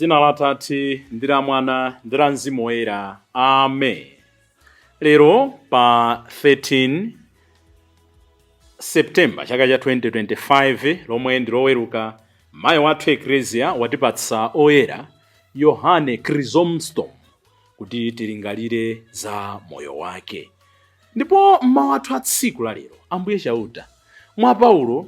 M'dzina la Atate ndi la Mwana ndi la Mzimu Woyera. Amen. Lero pa 13 Septemba chaka cha 2025 lomwe ndi loweruka, mayi wathu Eklesia watipatsa oyera Yohane Chrysostom kuti tilingalire za moyo wake. Ndipo mmawa athu a tsiku la lero Ambuye chauta mwa Paulo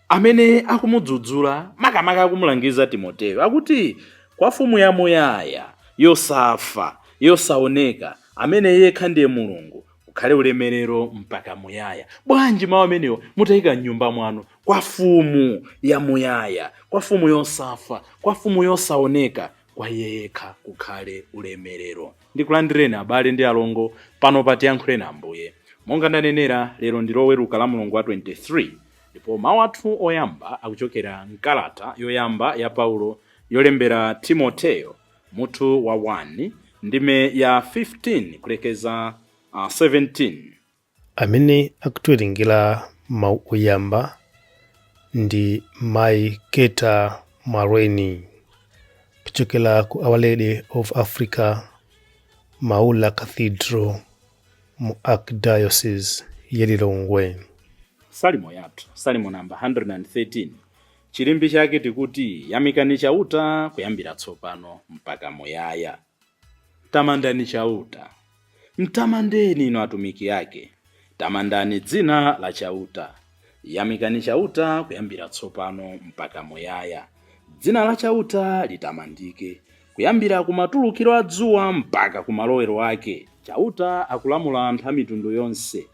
amene akumudzudzula makamaka akumulangiza Timoteyo akuti kwa mfumu yamuyaya yosafa yosaoneka amene yekha ndiye Mulungu ukhale ulemerero mpaka muyaya. Bwanji mawu amenewo mutayika m'nyumba mwanu, kwa mfumu yamuyaya, kwa mfumu yosafa, kwa mfumu yosaoneka, kwa iye yekha kukhale ulemerero. Ndikulandireni abale ndi alongo pano pa Tiyankhuleni Ambuye. Monga ndanenera, lero ndi loweruka la Mulungu wa 23, ndipo mawu athu oyamba akuchokera m'kalata yoyamba ya Paulo yolembera Timoteyo mutu wa 1 ndime ya 15 kulekeza 17. Amene akutiwerengera mawu oyamba ndi mayi Keta Marweni kuchokera ku Our Lady of Africa Maula Cathedral mu Archdiocese ya Lilongwe. Salimo yathu, Salimo namba 113. Chilimbi chake tikuti yamikani chauta kuyambira tsopano mpaka muyaya. Tamandani chauta, mtamandeni inu atumiki ake, tamandani dzina la chauta. Yamikani chauta kuyambira tsopano mpaka muyaya. Dzina la chauta litamandike kuyambira kumatulukiro a dzuwa mpaka kumalowero ake. Chauta akulamula anthu a mitundu yonse,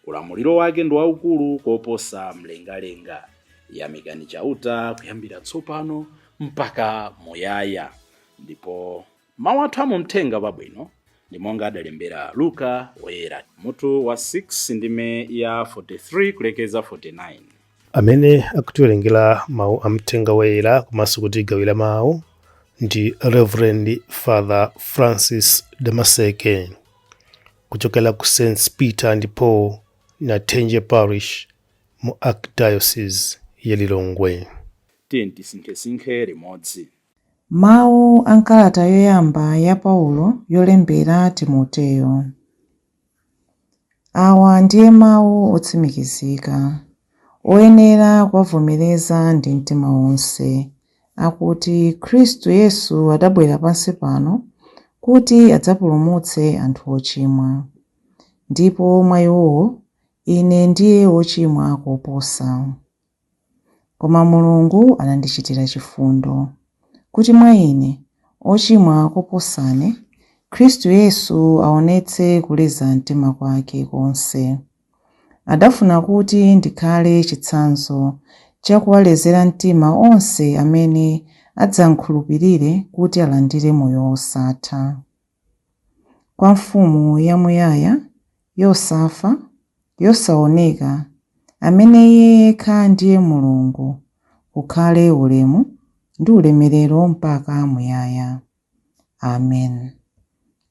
ulamuliro wake ndi waukulu koposa mlengalenga. Yamikani chauta kuyambira tsopano mpaka muyaya. Ndipo mawu athu amumthenga pabwino ndi monga adalembera Luka woyera mutu wa 6 ndime ya 43 kulekeza 49. Amene akutiwerengera mawu amthenga woyera komanso kutigawira mawu ndi Reverend Father Francis Damaseke kuchokera ku St. Peter and Paul Natenge Parish mu Archdiocese ya Lilongwe. Tiyeni tisinkhesinkhe limodzi. Mawu a nkalata yoyamba ya Paulo yolembera Timoteyo. Awa ndiye mawu otsimikizika, oyenera kuwavomereza ndi mtima wonse, akuti Khristu Yesu adabwera pansi pano kuti adzapulumutse anthu ochimwa. Ndipo mwa iwowo ine ndiye wochimwa koposa. Koma Mulungu anandichitira chifundo kuti mwa ine ochimwa koposane Khristu Yesu aonetse kuleza mtima kwake konse. Adafuna kuti ndikhale chitsanzo chakuwalezera mtima onse amene adzankhulupirire kuti alandire moyo wosatha. Kwa mfumu yamuyaya yosafa yosaoneka amene yekha ndiye Mulungu kukhale ulemu ndi ulemerero mpaka muyaya. Amen.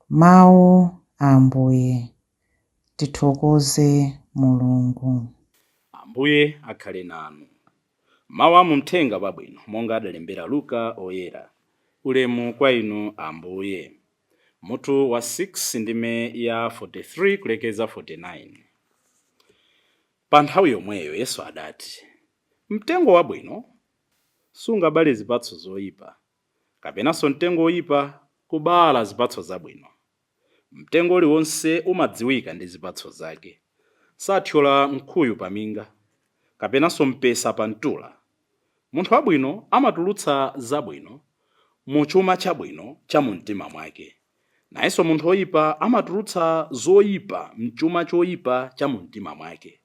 Mawu a Ambuye. Tithokoze Mulungu. Ambuye akhale nanu. Mawu amumthenga pabwino monga adalembera Luka oyera. Ulemu kwa inu Ambuye. Mutu wa 6 ndime ya 43 kulekeza 49. Pa nthawi yomweyo Yesu adati, mtengo wabwino sungabale zipatso zoyipa, kapenanso mtengo woyipa kubala zipatso zabwino. Mtengo uliwonse umadziwika ndi zipatso zake. Sathyola nkhuyu pa minga, kapenanso mpesa pa mtula. Munthu wabwino amatulutsa zabwino mu chuma chabwino cha mumtima mwake, nayenso munthu woyipa amatulutsa zoyipa mchuma choyipa cha mumtima mwake.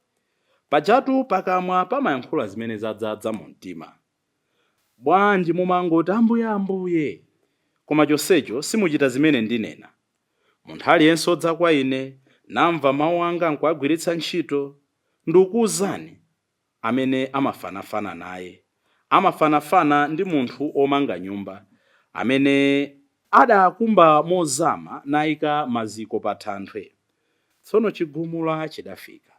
Pajatu pakamwa pamayankhula zimene zadzaza mu mtima. Bwanji mumangoti Ambuye Ambuye, koma chonsecho simuchita zimene ndinena. Munthu aliyense odza kwa ine namva mawu anga nkuagwiritsa ntchito, ndikuwuzani amene amafanafana naye. Amafanafana ndi munthu omanga nyumba amene adakumba mozama nayika maziko pa thanthwe. Tsono chigumula chidafika,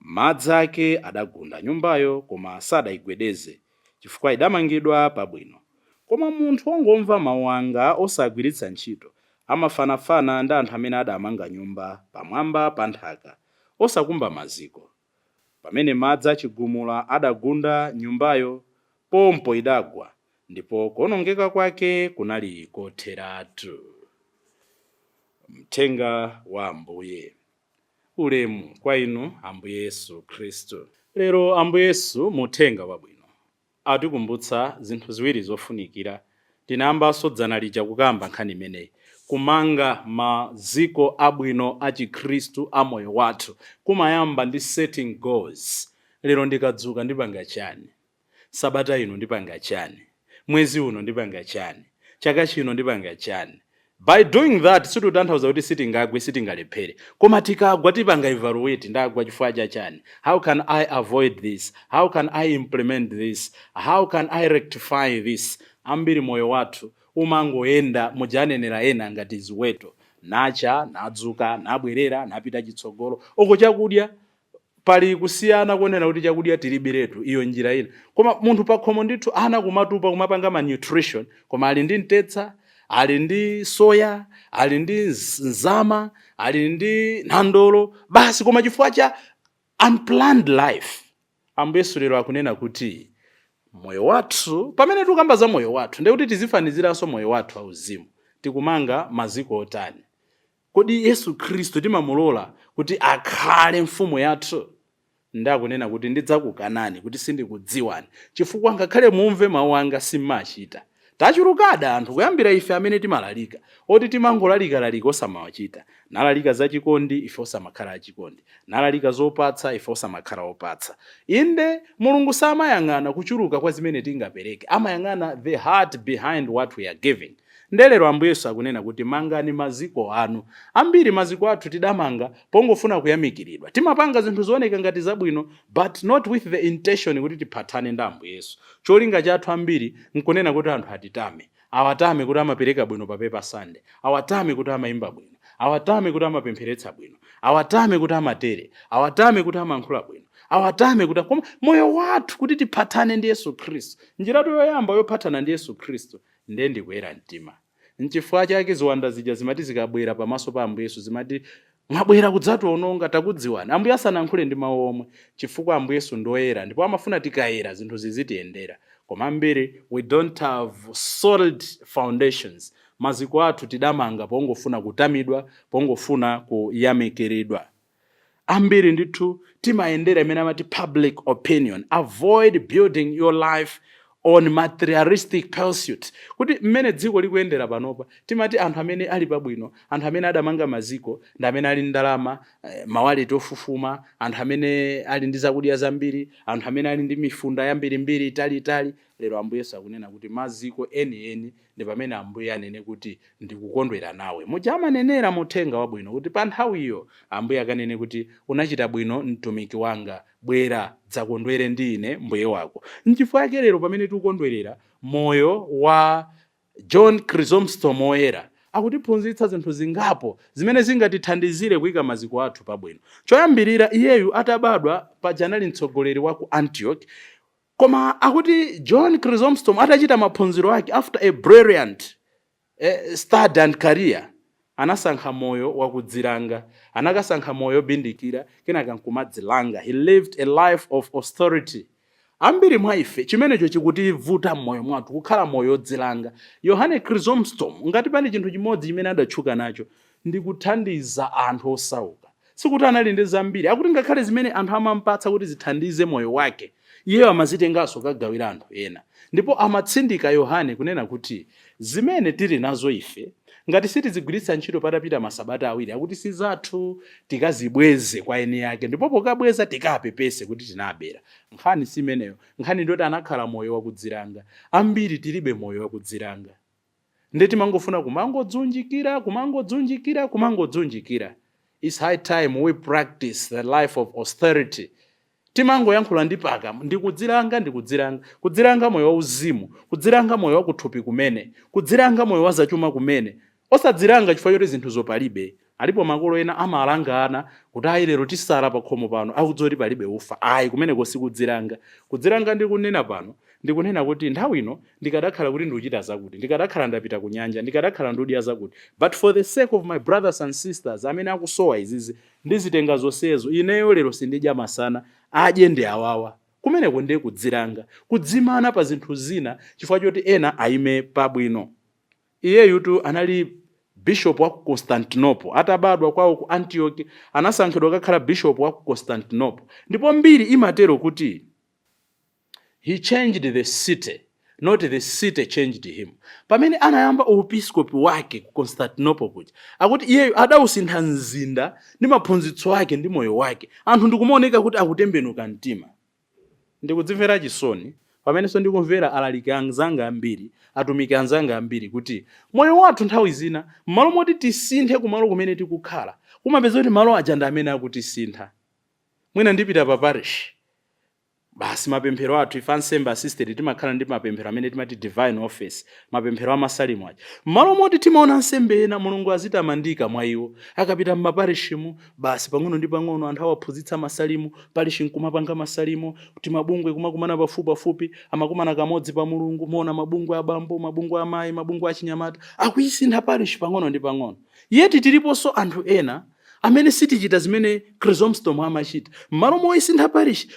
madzi ake adagunda nyumbayo koma sadayigwedeze chifukwa idamangidwa pabwino. Koma munthu wongomva mawu anga osagwiritsa ntchito amafanafana ndi anthu amene adamanga nyumba pamwamba pa nthaka osakumba maziko. Pamene madzi achigumula adagunda nyumbayo, pompo idagwa, ndipo kuwonongeka kwake kunali kotheratu. Mthenga wa Ambuye. Ulemu kwa inu Ambuye Yesu Khristu. Lero Ambuye Yesu muthenga wabwino atikumbutsa zinthu ziwiri zofunikira. Tinayambanso dzana lija kukamba nkhani imeneyi, kumanga maziko abwino a Chikhristu a moyo wathu kumayamba ndi setting goals. Lero ndikadzuka ndipanga chani? Sabata ino ndipanga chani? Mwezi uno ndipanga chani? Chaka chino ndipanga chani? By doing that, situtanthauza kuti sitingagwe sitingalephere. Koma tikagwa tipanga evaluate, ndagwa chifukwa chani? How can I avoid this? How can I implement this? How can I rectify this? Ambiri moyo wathu umangoenda mujanenera ena ngati ziweto, nacha, nadzuka, nabwerera, napita chitsogolo. Oko chakudya pali kusiyana kuonera kuti chakudya tilibiretu iyo njira ina. Koma munthu pakhomo ndithu ana kumatupa kumapanga ma nutrition, koma ali ndi mtetsa, ali ndi soya, ali ndi nzama, ali ndi nandolo, basi koma chifukwa cha unplanned life. Ambuye Yesu lero akunena kuti moyo wathu, pamene tukamba za moyo wathu, ndekuti tizifaniziranso moyo wathu auzimu. Tikumanga maziko otani? Kodi Yesu Khristu timamulola kuti akhale mfumu yathu? Ndakunena kuti ndidzakukanani kuti sindikudziwani, chifukwa ngakhale mumve mawu anga simachita. Tachulukada anthu kuyambira ife amene timalalika, oti timangolalika osamawachita. Nalalika za chikondi, ife osamakhala achikondi. Nalalika zopatsa, ife osamakhala opatsa. Inde Mulungu samayang'ana kuchuluka kwa zimene tingapereke, amayang'ana the heart behind what we are giving. Ndelero Ambuye Yesu akunena kuti mangani maziko anu. Ambiri maziko athu tidamanga pongofuna kuyamikiridwa. Timapanga zinthu zooneka ngati zabwino, but not with the intention kuti tiphatane ndi Ambuye Yesu. Cholinga chathu ambiri nkunena kuti anthu atitame. Awatame kuti amapereka bwino pa Paper Sunday. Awatame kuti amayimba bwino. Awatame kuti amapempheretsa bwino. Awatame kuti amatere. Awatame kuti amankhula bwino. Awatame kuti moyo wathu kuti tiphatane ndi Yesu Khristu. Njiratu yoyamba yophatana ndi Yesu Khristu ndiye ndikuyera mtima. Nchifukwa chake ziwanda zija zimati zikabwera pamaso pa Ambuye Yesu zimati mwabwera kudzatiwononga takudziwani. Ambuye asanankhule ndi mawu omwe, chifukwa Ambuye Yesu ndoyera ndipo amafuna tikayera zinthu zizitiyendera. Koma ambiri we don't have solid foundations. Maziko athu tidamanga pongofuna kutamidwa, pongofuna kuyamikiridwa. Ambiri ndithu timayendera imene amati public opinion. Avoid building your life on materialistic pursuit. Kuti mmene dziko likuyendera panopa, timati anthu amene ali pabwino, anthu amene adamanga maziko, ndi amene ali ndalama, mawaleti ofufuma, anthu amene ali ndi zakudya zambiri, anthu amene ali ndi mifunda yambirimbiri itali. Lero Ambuye Yesu akunena kuti maziko eni ndi pamene Ambuye anene kuti ndikukondwera nawe. Muja amanenera muthenga wabwino kuti pa nthawi iyo Ambuye akanene kuti unachita bwino mtumiki wanga, bwera dzakondwere ndi ine mbuye wako. Nchifukwa chake lero pamene tikukondwerera moyo wa John Chrysostom Oyera, akutiphunzitsa zinthu zingapo zimene zingatithandizire kuyika maziko athu pabwino. Choyambirira iyeyu atabadwa paja anali mtsogoleri wa ku Antioch. Koma akuti John Chrysostom atachita maphunziro ake after a brilliant study and career, anasankha moyo wakudzilanga, anakasankha moyo bindikira, kenaka nkumadzilanga. He lived a life of austerity. Ambiri mwa ife chimenecho chikutivuta moyo mwathu kukhala moyo odzilanga. Yohane Chrysostom ngati pali chinthu chimodzi chimene adatchuka nacho ndi kuthandiza anthu osauka. Sikuti anali ndi zambiri, akuti ngakhale zimene anthu amampatsa kuti zithandize moyo wake, iyeyo amazitenganso kagawira anthu ena. Ndipo amatsindika Yohane kunena kuti zimene tili nazo ife ngati sitizigwiritsa ntchito patapita masabata awiri, akuti si zathu, tikazibweze kwa eni yake, ndipo pokabweza tikapepese kuti tinabera. Nkhani simeneyo, nkhani ndoti anakhala moyo wakudzilanga. Ambiri tilibe moyo wakudzilanga. Ndeti mangofuna kumangodzunjikira. It's high time we practice the life of austerity. Timango yankhula ndipaka kudzilanga moyo wauzimu, kudzilanga moyo wakuthupi kumene, kudzilanga moyo wazachuma kumene. Osadzilanga chifukwa choti zinthu zopalibe. alipo makolo ena amalangana kuti ayi lero tisala pa khomo pano akudzoti palibe ufa. Ayi, kumeneko sikudziranga. Kudziranga ndikunena pano ndikunena kuti nthawi ino ndikadakhala kuti ndikuchita zakuti, ndikadakhala ndapita ku nyanja, ndikadakhala ndudya zakuti, but for the sake of my brothers and sisters amene akusowa izizi ndizitenga zonsezo, ineyo lero sindidya masana, adye ndi awawa. Kumeneko ndiye kudziranga, kudzimana pa zinthu zina chifukwa choti ena ayime pabwino. Iyeyutu anali bishop wa ku Constantinople, atabadwa kwawo ku Antioch anasankhidwa kukhala bishop wa ku Constantinople. Ndipo mbiri imatero kuti he changed the city, not the city changed him. Pamene anayamba uepiskopi wake ku Constantinople kuja, akuti iyeyo adawusintha mzinda ndi maphunzitso ake ndi moyo wake. Anthu ndikumaoneka kuti akutembenuka mtima. Ndikudzimvera chisoni pamenenso ndikumvera alaliki anzanga ambiri, atumiki anzanga ambiri kuti moyo wathu nthawi zina m'malo moti tisinthe kumalo kumene tikukhala, kumapeza kuti malo aja ndi amene akutisintha. Mwina ndipita pa parish, basi mapemphero athu ife ansembe assisted timakhala ndi mapemphero amene timati divine office, mapemphero amasalimo aja. M'malo moti timaona ansembe ena Mulungu azitamandika mwa iwo, akapita m'maparishimu basi pang'ono ndi pang'ono anthu awaphunzitsa masalimo, parishi nkumapanga masalimo, kuti mabungwe kumakumana pafupi amakumana kamodzi pa Mulungu, mona mabungwe abambo, mabungwe amayi, mabungwe achinyamata, akuyisintha parishi pang'ono ndi pang'ono. Yeti tiliponso anthu ena amene sitichita zimene Chrysostom amachita. M'malo moyisintha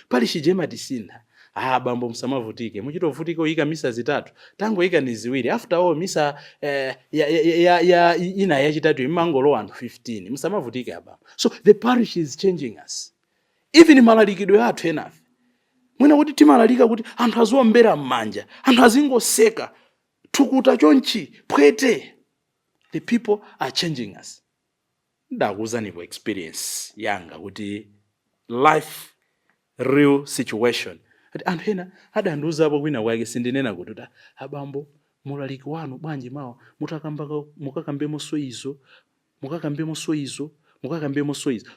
parishi jema tisintha. Bambo msamavutike, muchitovutike uyika misa zitatu, tangoyika ni ziwiri. After all misa ina yachitatu imangolowa anthu 15. Msamavutike abambo. So the parish is changing us. Even malalikidwe athu enafe. Mwina kuti timalalika kuti anthu azombera m'manja, anthu azingoseka, thukuta chonchi, pwete. The people are changing us. Ndakuwuzani kwa experience yanga kuti life real situation. Anthu ena adandiuzapo kwina kwake sindinena kuti abambo mulaliki wanu bwanji mawa mukakambemo so izo.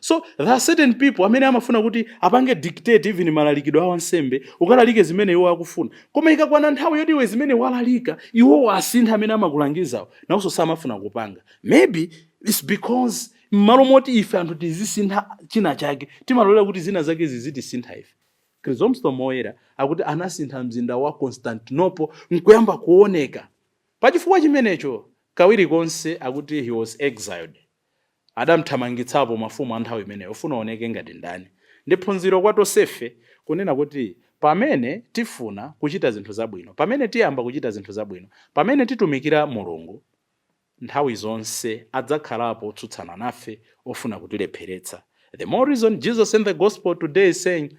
So there are certain people amene amafuna kuti apange dictate even malalikidwe awo ansembe, ukalalike zimene iwo akufuna. Koma ikakwana nthawi yoti iwe zimene walalika iwo wasintha amene amakulangizawo, nawonso samafuna kupanga. Maybe it's because m'malo moti ife anthu tizisintha china chake, timalola kuti zina zake zizitisintha ife. Chrysostom oyera akuti anasintha mzinda wa Constantinople nkuyamba kuoneka. Pachifukwa chimenecho kawiri konse akuti he was exiled. Adamthamangitsapo mafumu a nthawi imeneyo, ufuna oneke ngati ndani. Ndi phunziro kwa tonsefe kunena kuti pamene tifuna kuchita zinthu zabwino, pamene tiyamba kuchita zinthu zabwino, pamene titumikira Mulungu, nthawi zonse adzakhalapo otsutsana nafe ofuna kutilepheretsa. The more reason Jesus in the gospel today is saying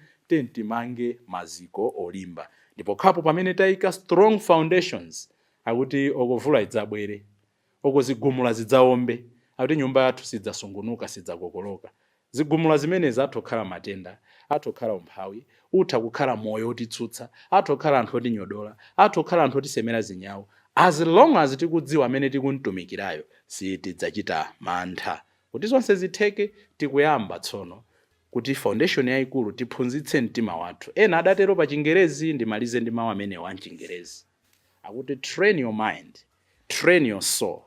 timange maziko olimba. Ndipo khapo pamene tayika strong foundations, akuti okovula idzabwere, okozigumula zidzaombe, akuti nyumba yathu sidzasungunuka, sidzakokoloka. Zigumula zimene zatokhala matenda, atokhala umphawi, utha kukhala moyo otitsutsa, atokhala anthu otinyodola, atokhala anthu otisemera zinyawo. As long as tikudziwa amene tikuntumikirayo, sitidzachita mantha. Kuti zonse zitheke tikuyamba tsono kuti foundation yayikulu tiphunzitse mtima wathu. Ena adatero pa Chingerezi, ndimalize ndi mawu amene wa Chingerezi. Akuti train your mind, train your soul,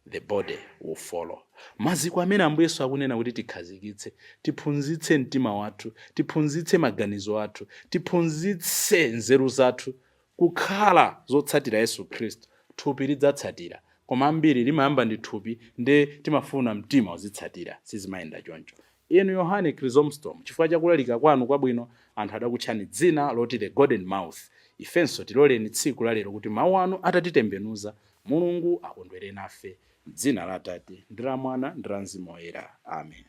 the body will follow. Maziko amene Ambuye Yesu akunena kuti tikhazikitse, tiphunzitse mtima wathu, tiphunzitse maganizo athu, tiphunzitse nzeru zathu kukhala zotsatira Yesu Khristu. Thupi lidzatsatira, koma ambiri limayamba ndi thupi nde timafuna mtima uzitsatira, sizimayenda choncho. Inu Yohane Chrysostom, chifukwa chakulalika kwanu kwabwino, anthu adakutchani dzina loti the golden mouth. Ifenso tiloleni tsiku la lero kuti mawu anu atatitembenuza. Mulungu akondwere nafe. Dzina la Atate, ndi la Mwana, ndi la Mzimu Woyera. Amen.